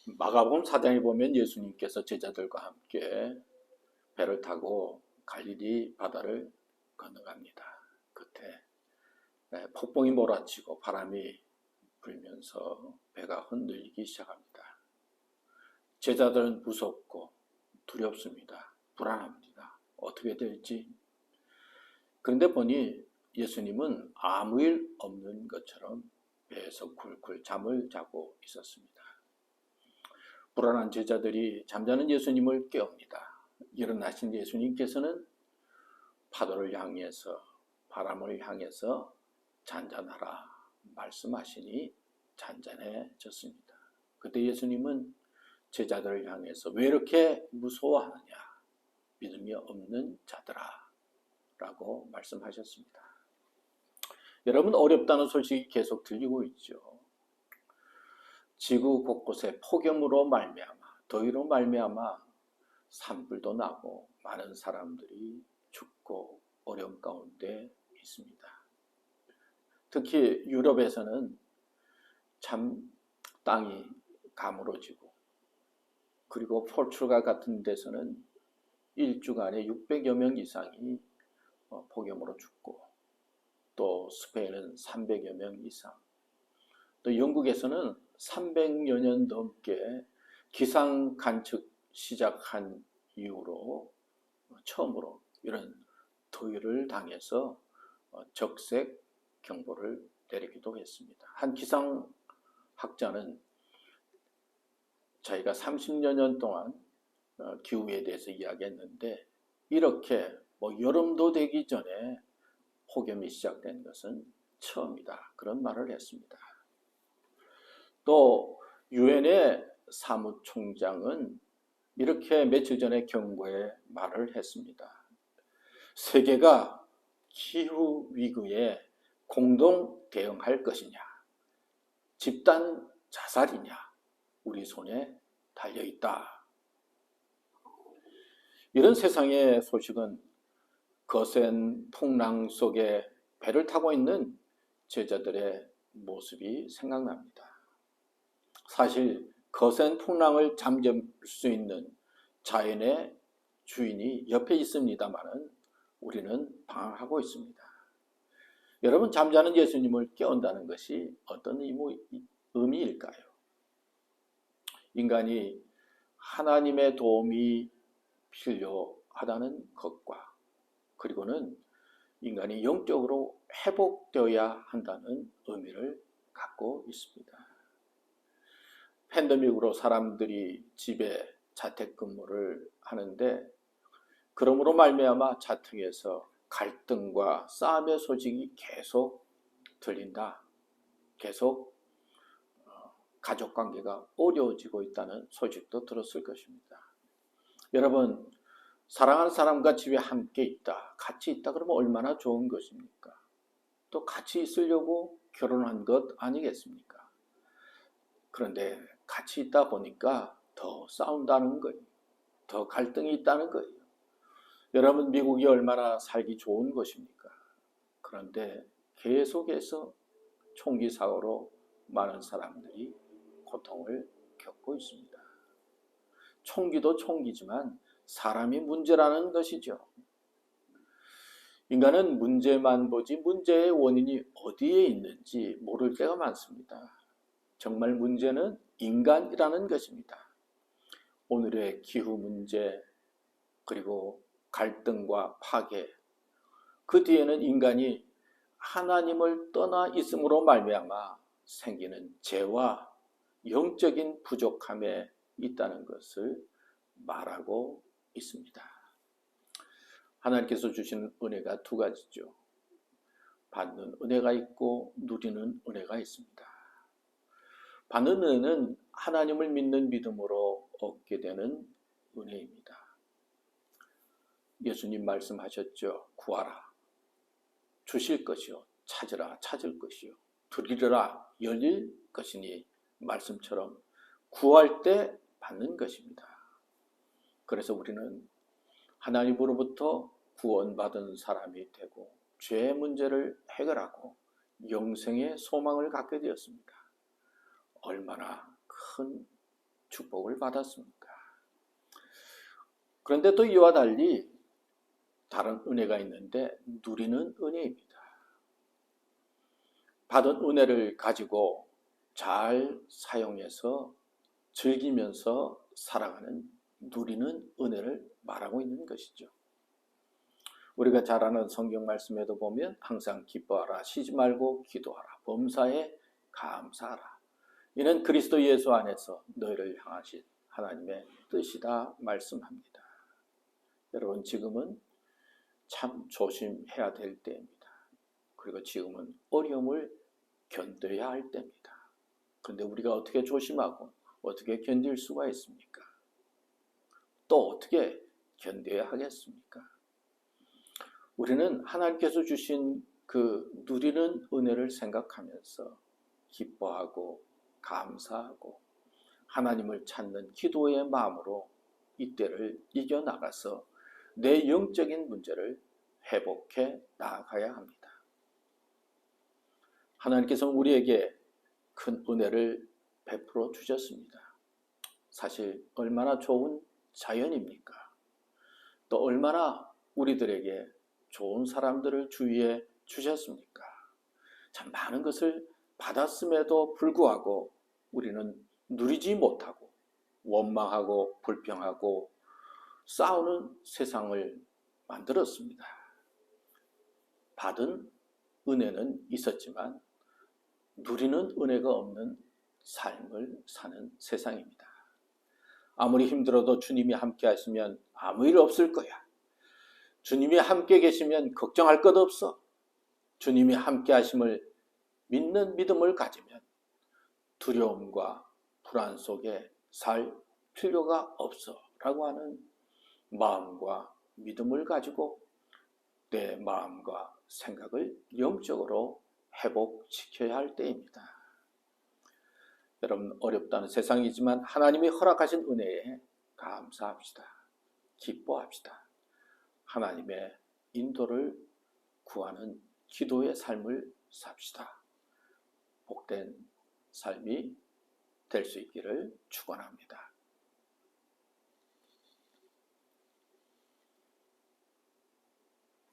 마가복음 4장에 보면 예수님께서 제자들과 함께 배를 타고 갈릴리 바다를 건너갑니다. 그때 폭풍이 몰아치고 바람이 불면서 배가 흔들리기 시작합니다. 제자들은 무섭고 두렵습니다. 불안합니다. 어떻게 될지. 그런데 보니 예수님은 아무 일 없는 것처럼 배에서 굴굴 잠을 자고 있었습니다. 불안한 제자들이 잠자는 예수님을 깨웁니다. 일어나신 예수님께서는 파도를 향해서, 바람을 향해서 잔잔하라 말씀하시니 잔잔해졌습니다. 그때 예수님은 제자들을 향해서 왜 이렇게 무서워하느냐, 믿음이 없는 자들아 라고 말씀하셨습니다. 여러분, 어렵다는 소식이 계속 들리고 있죠. 지구 곳곳에 폭염으로 말미암아, 더위로 말미암아 산불도 나고 많은 사람들이 죽고 어려움 가운데 있습니다. 특히 유럽에서는 참 땅이 가물어지고, 그리고 포르투갈 같은 데서는 일주간에 600여 명 이상이 폭염으로 죽고, 또 스페인은 300여 명 이상, 또 영국에서는 300여 년 넘게 기상 관측 시작한 이후로 처음으로 이런 더위를 당해서 적색 경보를 내리기도 했습니다. 한 기상학자는 자기가 30여 년 동안 기후에 대해서 이야기했는데, 이렇게 여름도 되기 전에 폭염이 시작된 것은 처음이다, 그런 말을 했습니다. 또 유엔의 사무총장은 이렇게 며칠 전에 경고의 말을 했습니다. 세계가 기후 위기에 공동 대응할 것이냐, 집단 자살이냐, 우리 손에 달려있다. 이런 세상의 소식은 거센 풍랑 속에 배를 타고 있는 제자들의 모습이 생각납니다. 사실 거센 풍랑을 잠재울 수 있는 자연의 주인이 옆에 있습니다만 우리는 방황하고 있습니다. 여러분, 잠자는 예수님을 깨운다는 것이 어떤 의미일까요? 인간이 하나님의 도움이 필요하다는 것과, 그리고는 인간이 영적으로 회복되어야 한다는 의미를 갖고 있습니다. 팬데믹으로 사람들이 집에 자택근무를 하는데, 그러므로 말미암아 자택에서 갈등과 싸움의 소식이 계속 들린다. 계속 가족관계가 어려워지고 있다는 소식도 들었을 것입니다. 여러분, 사랑하는 사람과 집에 함께 있다, 같이 있다 그러면 얼마나 좋은 것입니까? 또 같이 있으려고 결혼한 것 아니겠습니까? 그런데 같이 있다 보니까 더 싸운다는 거예요. 더 갈등이 있다는 거예요. 여러분, 미국이 얼마나 살기 좋은 곳입니까? 그런데 계속해서 총기 사고로 많은 사람들이 고통을 겪고 있습니다. 총기도 총기지만 사람이 문제라는 것이죠. 인간은 문제만 보지 문제의 원인이 어디에 있는지 모를 때가 많습니다. 정말 문제는 인간이라는 것입니다. 오늘의 기후 문제, 그리고 갈등과 파괴, 그 뒤에는 인간이 하나님을 떠나 있음으로 말미암아 생기는 죄와 영적인 부족함에 있다는 것을 말하고 있습니다. 하나님께서 주시는 은혜가 두 가지죠. 받는 은혜가 있고 누리는 은혜가 있습니다. 받는 은혜는 하나님을 믿는 믿음으로 얻게 되는 은혜입니다. 예수님 말씀하셨죠. 구하라, 주실 것이요, 찾으라, 찾을 것이요, 두드리라, 열릴 것이니 말씀처럼 구할 때 받는 것입니다. 그래서 우리는 하나님으로부터 구원받은 사람이 되고 죄의 문제를 해결하고 영생의 소망을 갖게 되었습니다. 얼마나 큰 축복을 받았습니까? 그런데 또 이와 달리 다른 은혜가 있는데 누리는 은혜입니다. 받은 은혜를 가지고 잘 사용해서 즐기면서 살아가는 누리는 은혜를 말하고 있는 것이죠. 우리가 잘 아는 성경 말씀에도 보면 항상 기뻐하라, 쉬지 말고 기도하라, 범사에 감사하라. 이는 그리스도 예수 안에서 너희를 향하신 하나님의 뜻이다 말씀합니다. 여러분, 지금은 참 조심해야 될 때입니다. 그리고 지금은 어려움을 견뎌야 할 때입니다. 그런데 우리가 어떻게 조심하고 어떻게 견딜 수가 있습니까? 또 어떻게 견뎌야 하겠습니까? 우리는 하나님께서 주신 그 누리는 은혜를 생각하면서 기뻐하고 감사하고 하나님을 찾는 기도의 마음으로 이때를 이겨나가서 내 영적인 문제를 회복해 나아가야 합니다. 하나님께서는 우리에게 큰 은혜를 베풀어 주셨습니다. 사실 얼마나 좋은 자연입니까? 또 얼마나 우리들에게 좋은 사람들을 주위에 주셨습니까? 참 많은 것을 받았음에도 불구하고 우리는 누리지 못하고 원망하고 불평하고 싸우는 세상을 만들었습니다. 받은 은혜는 있었지만 누리는 은혜가 없는 삶을 사는 세상입니다. 아무리 힘들어도 주님이 함께 하시면 아무 일 없을 거야. 주님이 함께 계시면 걱정할 것 없어. 주님이 함께 하심을 믿는 믿음을 가지면 두려움과 불안 속에 살 필요가 없어 라고 하는 마음과 믿음을 가지고 내 마음과 생각을 영적으로 회복시켜야 할 때입니다. 여러분, 어렵다는 세상이지만 하나님이 허락하신 은혜에 감사합시다. 기뻐합시다. 하나님의 인도를 구하는 기도의 삶을 삽시다. 복된 삶이 될 수 있기를 축원합니다.